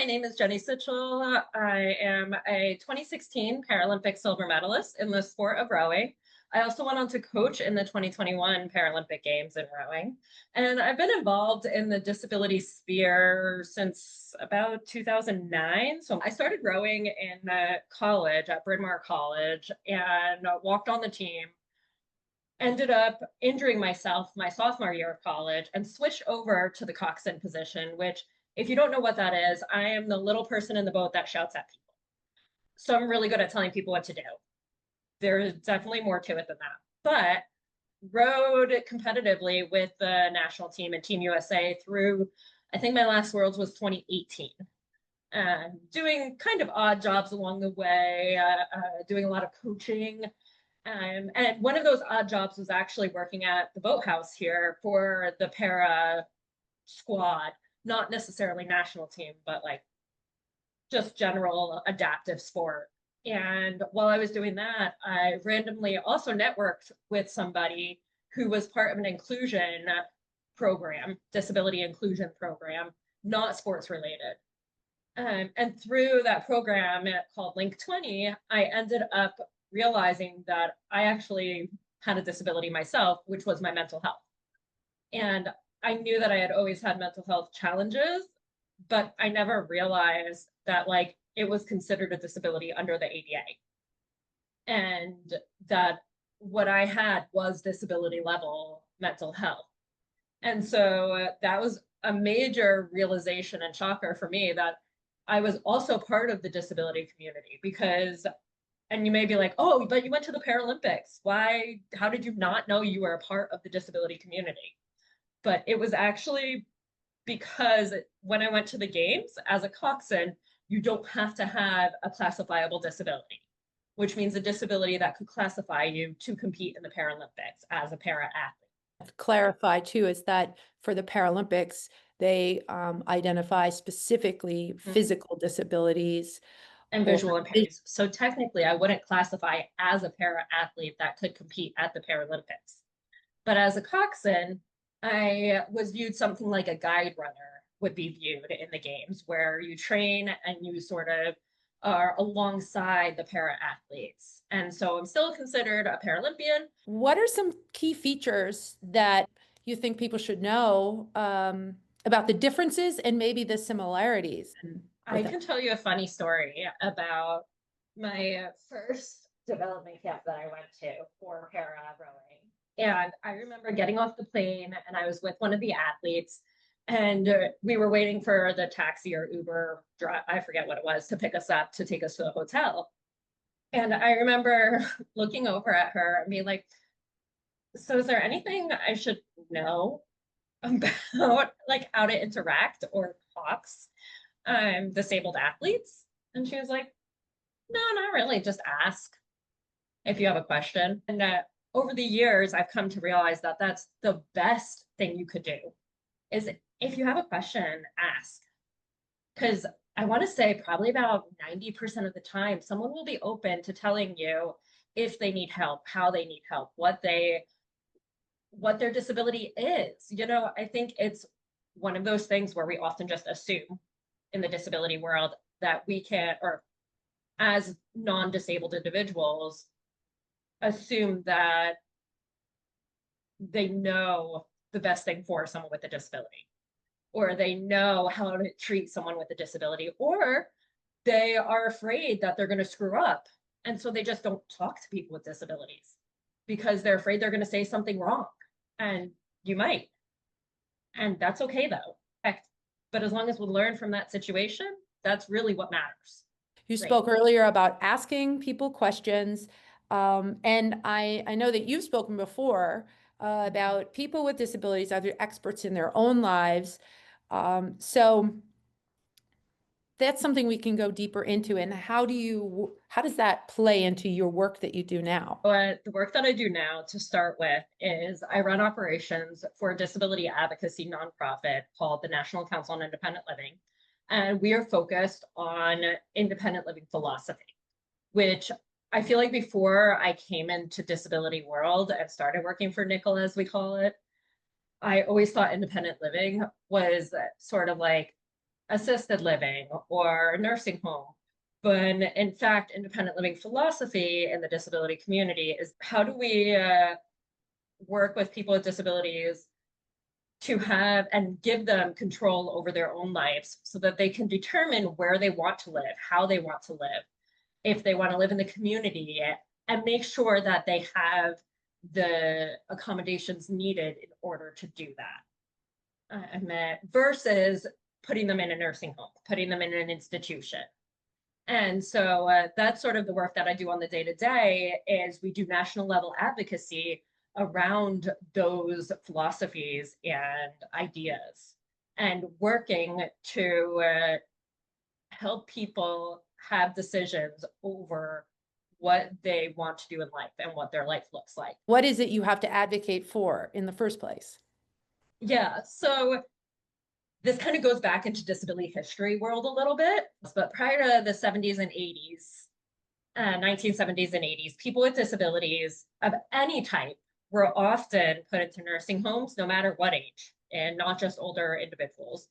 my name is Jenny Sichel. I am a 2016 Paralympic silver medalist in the sport of rowing. I also went on to coach in the 2021 Paralympic Games in rowing. And I've been involved in the disability sphere since about 2009. So I started rowing in college at Bryn Mawr College and walked on the team. Ended up injuring myself my sophomore year of college and switched over to the coxswain position, which, if you don't know what that is, I am the little person in the boat that shouts at people. So I'm really good at telling people what to do. There's definitely more to it than that. But rowed competitively with the national team and Team USA through, I think my last Worlds was 2018. Doing kind of odd jobs along the way, doing a lot of coaching. And one of those odd jobs was actually working at the boathouse here for the para squad, not necessarily national team, but like just general adaptive sport. And while I was doing that, I randomly also networked with somebody who was part of an inclusion program, disability inclusion program, not sports related. And through that program called Link 20, I ended up realizing that I actually had a disability myself, which was my mental health. And I knew that I had always had mental health challenges, but I never realized that like it was considered a disability under the ADA. And that what I had was disability level mental health. And so that was a major realization and shocker for me, that I was also part of the disability community. Because, and you may be like, oh, but you went to the Paralympics. Why, how did you not know you were a part of the disability community? But it was actually because when I went to the games as a coxswain, you don't have to have a classifiable disability, which means a disability that could classify you to compete in the Paralympics as a para athlete. Clarify too is that for the Paralympics, they identify specifically physical disabilities and visual impairments. So technically, I wouldn't classify as a para athlete that could compete at the Paralympics. But as a coxswain, I was viewed something like a guide runner would be viewed in the games, where you train and you sort of are alongside the para athletes. And so I'm still considered a Paralympian. What are some key features that you think people should know about the differences and maybe the similarities? I can tell you a funny story about my first development camp that I went to for para rowing. And I remember getting off the plane and I was with one of the athletes, and we were waiting for the taxi or Uber drive, I forget what it was, to pick us up to take us to the hotel. And I remember looking over at her and being like, so is there anything I should know about like how to interact or cox disabled athletes? And she was like, no, not really, just ask if you have a question. And over the years, I've come to realize that that's the best thing you could do, is if you have a question, ask. Because I want to say probably about 90% of the time, someone will be open to telling you if they need help, how they need help, what their disability is. You know, I think it's one of those things where we often just assume in the disability world that we can't, or as non-disabled individuals, assume that they know the best thing for someone with a disability, or they know how to treat someone with a disability, or they are afraid that they're going to screw up. And so they just don't talk to people with disabilities because they're afraid they're going to say something wrong. And you might. And that's okay though. But as long as we learn from that situation, that's really what matters. You spoke earlier about asking people questions. And I know that you've spoken before about people with disabilities, either experts in their own lives. So that's something we can go deeper into. And how does that play into your work that you do now? The work that I do now, to start with, is I run operations for a disability advocacy nonprofit called the National Council on Independent Living. And we are focused on independent living philosophy, which I feel like before I came into disability world and started working for Nickel, as we call it, I always thought independent living was sort of like assisted living or nursing home. But in fact, independent living philosophy in the disability community is how do we work with people with disabilities to have and give them control over their own lives so that they can determine where they want to live, how they want to live, if they want to live in the community, and make sure that they have the accommodations needed in order to do that. Versus putting them in a nursing home, putting them in an institution. And so that's sort of the work that I do on the day to day is we do national level advocacy around those philosophies and ideas and working to help people have decisions over what they want to do in life and what their life looks like. What is it you have to advocate for in the first place? Yeah, so this kind of goes back into disability history world a little bit, but prior to the 70s and 80s, 1970s and 80s, people with disabilities of any type were often put into nursing homes, no matter what age, and not just older individuals.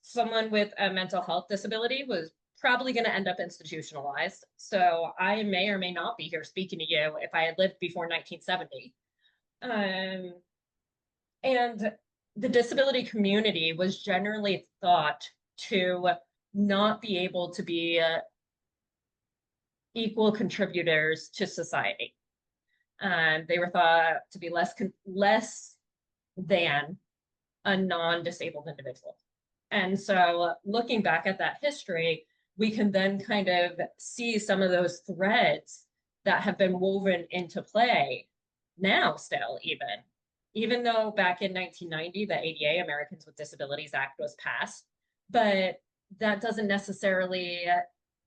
Someone with a mental health disability was probably going to end up institutionalized. So I may or may not be here speaking to you if I had lived before 1970. And the disability community was generally thought to not be able to be equal contributors to society. They were thought to be less than a non-disabled individual. And so looking back at that history, we can then kind of see some of those threads that have been woven into play now still even though back in 1990, the ADA, Americans with Disabilities Act, was passed, but that doesn't necessarily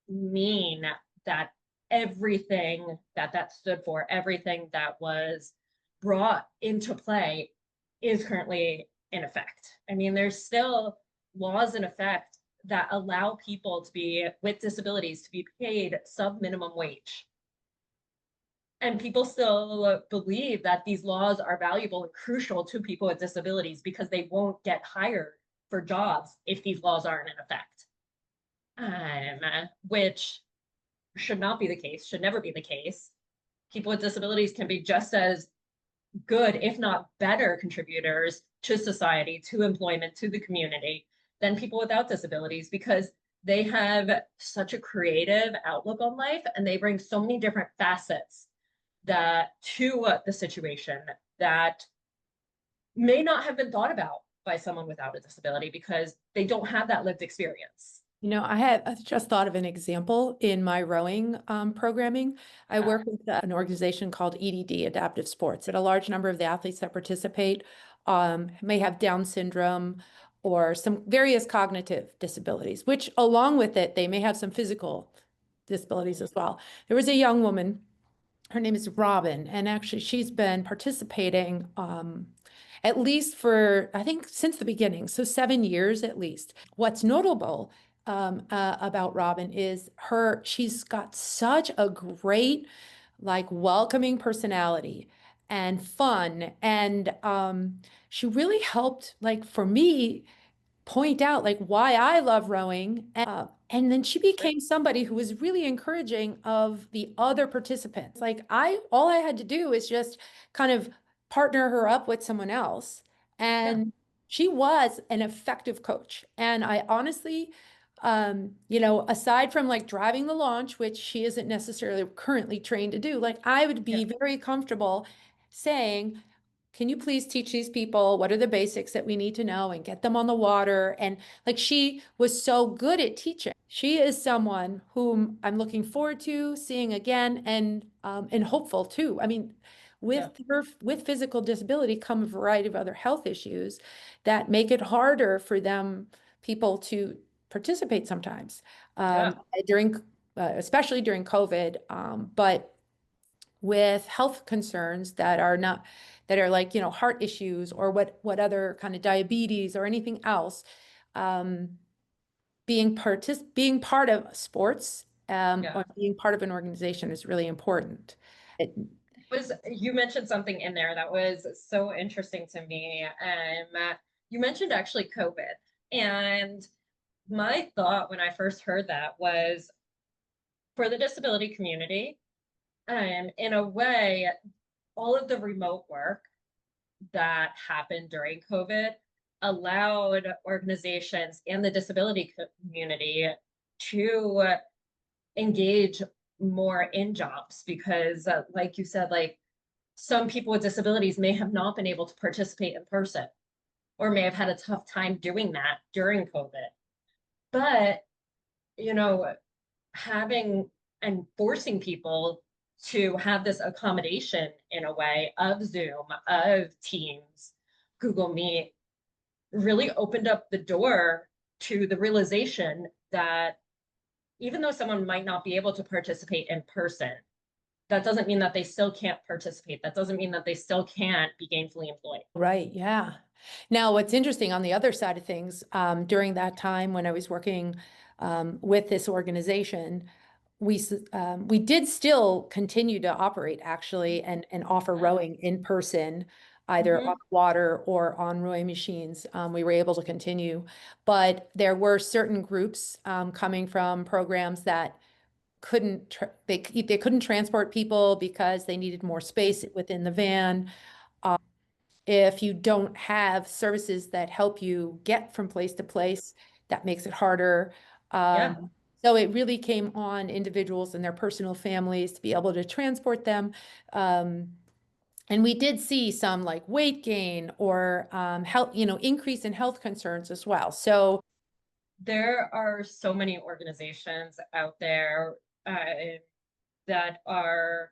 mean that everything that stood for, everything that was brought into play is currently in effect. I mean, there's still laws in effect that allow people to be with disabilities to be paid sub minimum wage. And people still believe that these laws are valuable and crucial to people with disabilities because they won't get hired for jobs if these laws aren't in effect. Which should not be the case, should never be the case. People with disabilities can be just as good, if not better, contributors to society, to employment, to the community than people without disabilities because they have such a creative outlook on life and they bring so many different facets that to the situation that may not have been thought about by someone without a disability because they don't have that lived experience. You know, I just thought of an example in my rowing programming. I work with an organization called EDD, Adaptive Sports, and a large number of the athletes that participate may have Down syndrome or some various cognitive disabilities, which along with it, they may have some physical disabilities as well. There was a young woman, her name is Robin, and actually she's been participating at least for, I think, since the beginning, so 7 years at least. What's notable about Robin is she's got such a great, like, welcoming personality and fun. And she really helped, like, for me, point out like why I love rowing. And then she became somebody who was really encouraging of the other participants. Like all I had to do is just kind of partner her up with someone else. And she was an effective coach. And I honestly, you know, aside from like driving the launch, which she isn't necessarily currently trained to do, like I would be very comfortable saying, can you please teach these people what are the basics that we need to know and get them on the water? And like she was so good at teaching. She is someone whom I'm looking forward to seeing again and hopeful too. I mean, with physical disability come a variety of other health issues that make it harder for people to participate sometimes during especially during COVID. But with health concerns that are not that are like, you know, heart issues or what other kind of diabetes or anything else, being part of sports or being part of an organization is really important. You mentioned something in there that was so interesting to me. You mentioned actually COVID, and my thought when I first heard that was for the disability community, in a way, all of the remote work that happened during COVID allowed organizations and the disability community to engage more in jobs because, like you said, like some people with disabilities may have not been able to participate in person or may have had a tough time doing that during COVID. But, you know, having and forcing people to have this accommodation in a way of Zoom, of Teams, Google Meet, really opened up the door to the realization that even though someone might not be able to participate in person, that doesn't mean that they still can't participate. That doesn't mean that they still can't be gainfully employed. Right, yeah. Now, what's interesting on the other side of things, during that time when I was working with this organization, we did still continue to operate actually and offer rowing in person, either on Mhm. water or on rowing machines. We were able to continue, but there were certain groups coming from programs that they couldn't transport people because they needed more space within the van. If you don't have services that help you get from place to place, that makes it harder. Yeah. So it really came on individuals and their personal families to be able to transport them. Um, and we did see some like weight gain or health, increase in health concerns as well. So There are so many organizations out there uh, that are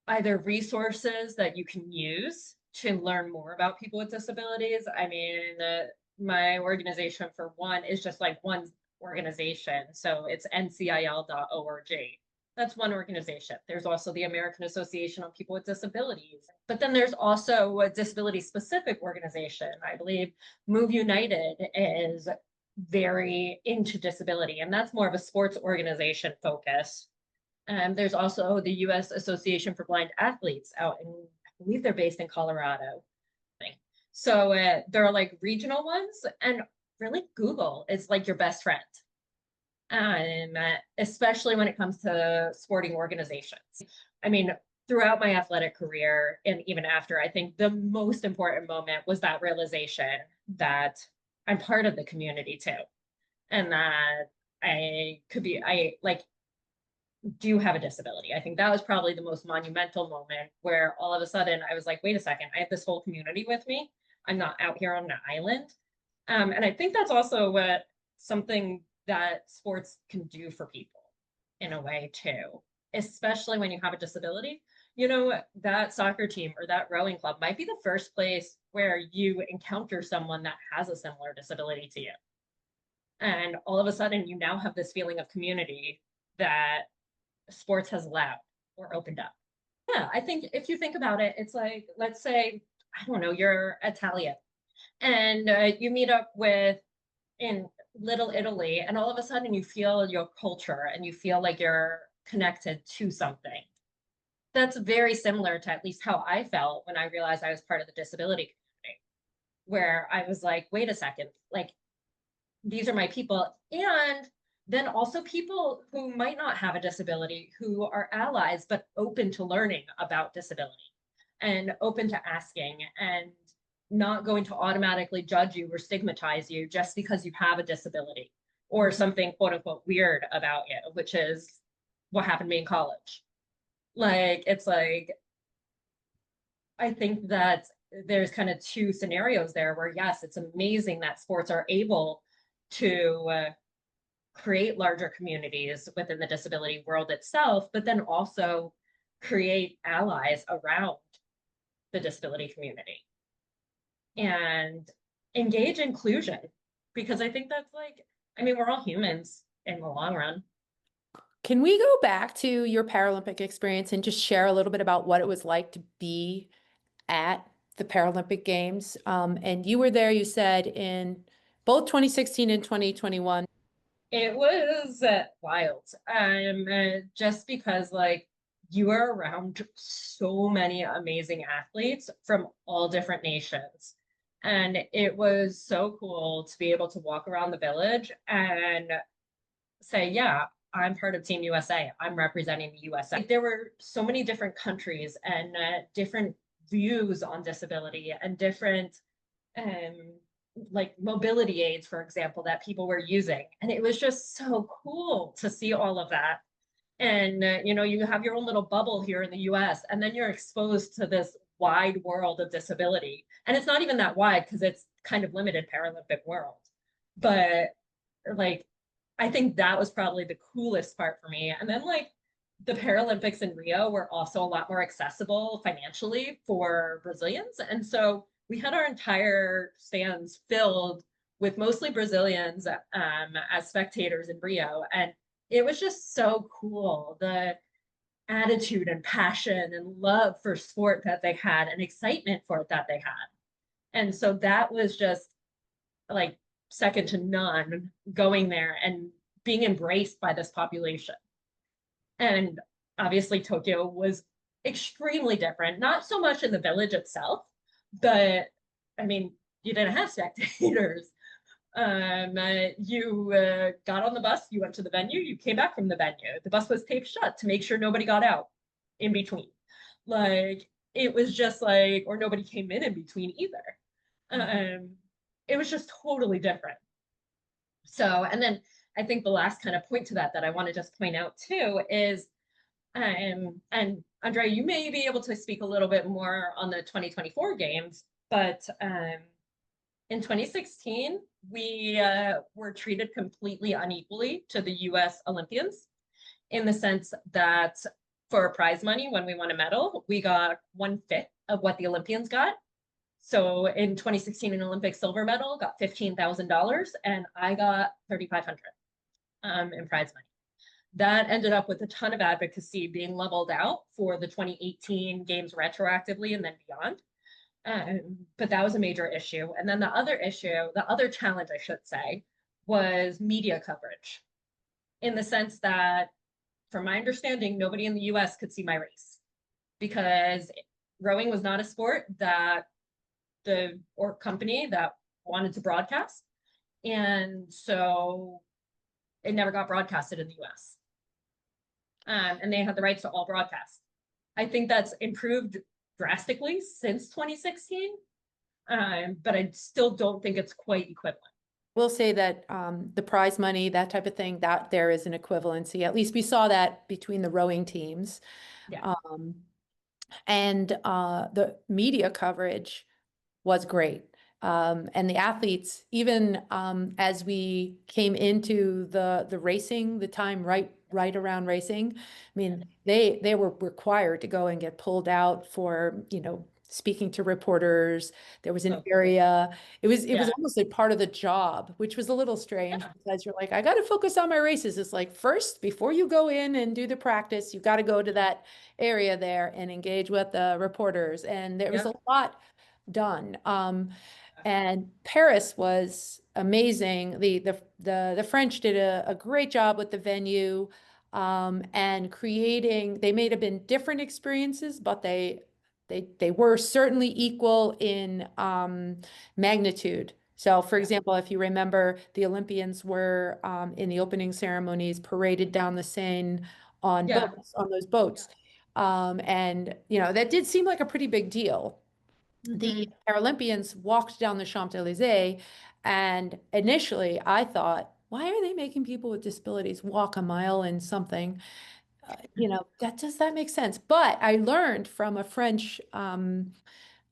either resources that you can use to learn more about people with disabilities. I mean, my organization, for one, is just like one organization. So it's ncil.org. That's one organization. There's also the American Association on People with Disabilities. But then there's also a disability specific organization. I believe Move United is very into disability, and that's more of a sports organization focus. There's also the US Association for Blind Athletes out in, I believe they're based in Colorado. So there are like regional ones, and really Google is like your best friend. Especially when it comes to sporting organizations. I mean, throughout my athletic career and even after, I think the most important moment was that realization that I'm part of the community too, and that I like do have a disability. I think that was probably the most monumental moment where all of a sudden I was like, wait a second, I have this whole community with me. I'm not out here on an island. And I think that's also what something that sports can do for people in a way too, especially when you have a disability. That soccer team or that rowing club might be the first place where you encounter someone that has a similar disability to you. And all of a sudden, you now have this feeling of community that sports has allowed or opened up. Yeah, I think if you think about it, it's like, let's say, I don't know, you're Italian and you meet up with in Little Italy, and all of a sudden you feel your culture and you feel like you're connected to something. That's very similar to at least how I felt when I realized I was part of the disability community, where I was like, wait a second, like these are my people. And then also people who might not have a disability, who are allies, but open to learning about disability and open to asking and not going to automatically judge you or stigmatize you just because you have a disability or something quote unquote weird about you, which is what happened to me in college. Like, it's like, I think that there's kind of two scenarios there where, yes, it's amazing that sports are able to create larger communities within the disability world itself, but then also create allies around the disability community and engage inclusion. Because I think that's like, I mean, we're all humans in the long run. can we go back to your Paralympic experience and just share a little bit about what it was like to be at the Paralympic Games? And you were there, you said, in both 2016 and 2021. It was wild. Just because like you are around so many amazing athletes from all different nations. And it was so cool to be able to walk around the village and say, yeah, I'm part of Team USA. I'm representing the USA. There were so many different countries and different views on disability and different um, like mobility aids, for example, that people were using. And it was just so cool to see all of that. And, you have your own little bubble here in the US, and then you're exposed to this wide world of disability. And it's not even that wide because it's kind of limited Paralympic world. But like, I think that was probably the coolest part for me. And then like the Paralympics in Rio were also a lot more accessible financially for Brazilians. And so we had our entire stands filled with mostly Brazilians as spectators in Rio. And it was just so cool. The attitude and passion and love for sport that they had and excitement for it that they had. And so that was just like second to none going there and being embraced by this population. And obviously, Tokyo was extremely different, not so much in the village itself, but I mean, you didn't have spectators. You got on the bus, you went to the venue, you came back from the venue. The bus was taped shut to make sure nobody got out in between. Like, it was just like, or nobody came in between either. Um, it was just totally different. So, and then I think the last kind of point to that I want to just point out too is, and Andrea, you may be able to speak a little bit more on the 2024 games, but in 2016, we were treated completely unequally to the US Olympians in the sense that for prize money, when we won a medal, we got 1/5 of what the Olympians got. So in 2016, an Olympic silver medal got $15,000 and I got 3,500 in prize money. That ended up with a ton of advocacy being leveled out for the 2018 games retroactively and then beyond. But that was a major issue. And then the other issue, the other challenge, I should say, was media coverage in the sense that, from my understanding, nobody in the US could see my race because rowing was not a sport that the or company that wanted to broadcast. And so it never got broadcasted in the US. And they had the rights to all broadcasts. I think that's improved drastically since 2016, but I still don't think it's quite equivalent. We'll say that the prize money, that type of thing, that there is an equivalency. At least we saw that between the rowing teams. Yeah. And the media coverage was great. And the athletes, even as we came into the racing, the time right around racing, I mean, they were required to go and get pulled out for, speaking to reporters. There was an area. It was Yeah. almost like part of the job, which was a little strange because you're like, I got to focus on my races. It's like, first, before you go in and do the practice, you got to go to that area there and engage with the reporters. And there was Yeah. a lot done. And Paris was amazing. The French did a great job with the venue, and creating. They may have been different experiences, but they were certainly equal in magnitude. So, for example, if you remember, the Olympians were in the opening ceremonies paraded down the Seine on Yeah. boats, on those boats. And that did seem like a pretty big deal. The Mm-hmm. Paralympians walked down the Champs-Élysées, and initially I thought, why are they making people with disabilities walk a mile and something? Does that make sense? But I learned from a French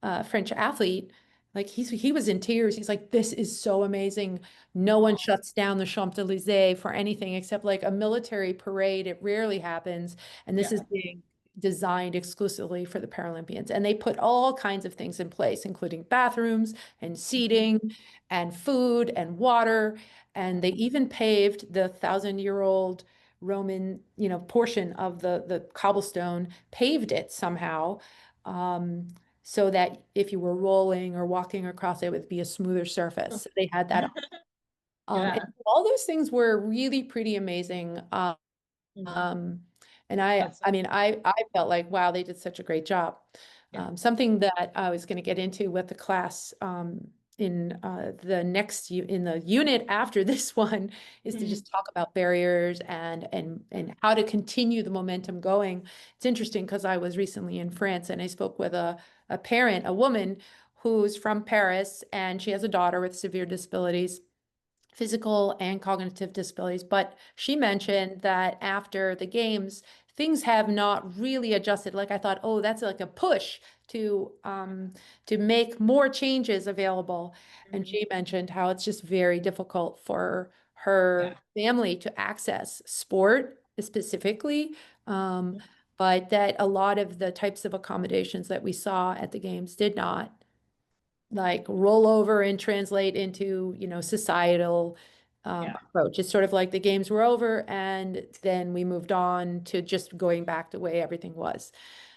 athlete, like he was in tears. He's like, this is so amazing. No one Oh, shuts down the Champs-Élysées for anything except like a military parade. It rarely happens. And this is yeah. being designed exclusively for the Paralympians. And they put all kinds of things in place, including bathrooms and Mm-hmm. seating and food and water. And they even paved the 1,000-year-old Roman, portion of the cobblestone, paved it somehow. Um, so that if you were rolling or walking across it would be a smoother surface. So they had that. And Yeah. all those things were really pretty amazing. Mm-hmm. Um, and I, That's I mean, I felt like, wow, they did such a great job. yeah. Something that I was going to get into with the class the next in the unit after this one is to Mhm. just talk about barriers and how to continue the momentum going. It's interesting because I was recently in France and I spoke with a parent, a woman who's from Paris, and she has a daughter with severe disabilities, physical and cognitive disabilities. But she mentioned that after the games, things have not really adjusted. Like I thought, oh, that's like a push to make more changes available. And Mhm. she mentioned how it's just very difficult for Yeah. her family to access sport specifically. But that a lot of the types of accommodations that we saw at the games did not like roll over and translate into, societal Yeah. approach. It's sort of like the games were over and then we moved on to just going back the way everything was.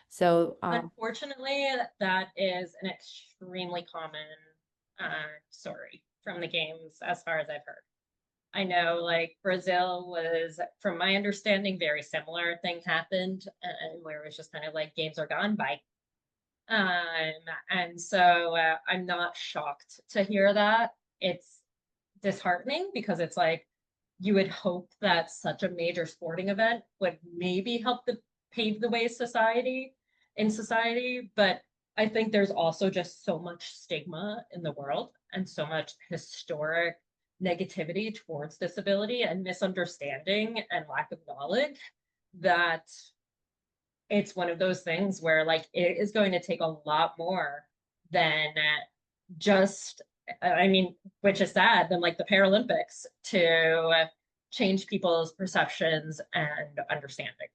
So, Unfortunately, that is an extremely common story from the games, as far as I've heard. I know, like Brazil was, from my understanding, very similar thing happened, and where it was just kind of like games are gone, bye. Um, and so I'm not shocked to hear that. It's disheartening because it's like you would hope that such a major sporting event would maybe help the pave the way society, but I think there's also just so much stigma in the world and so much historic negativity towards disability and misunderstanding and lack of knowledge that it's one of those things where like it is going to take a lot more than just I mean, which is sad, than like the Paralympics to change people's perceptions and understanding.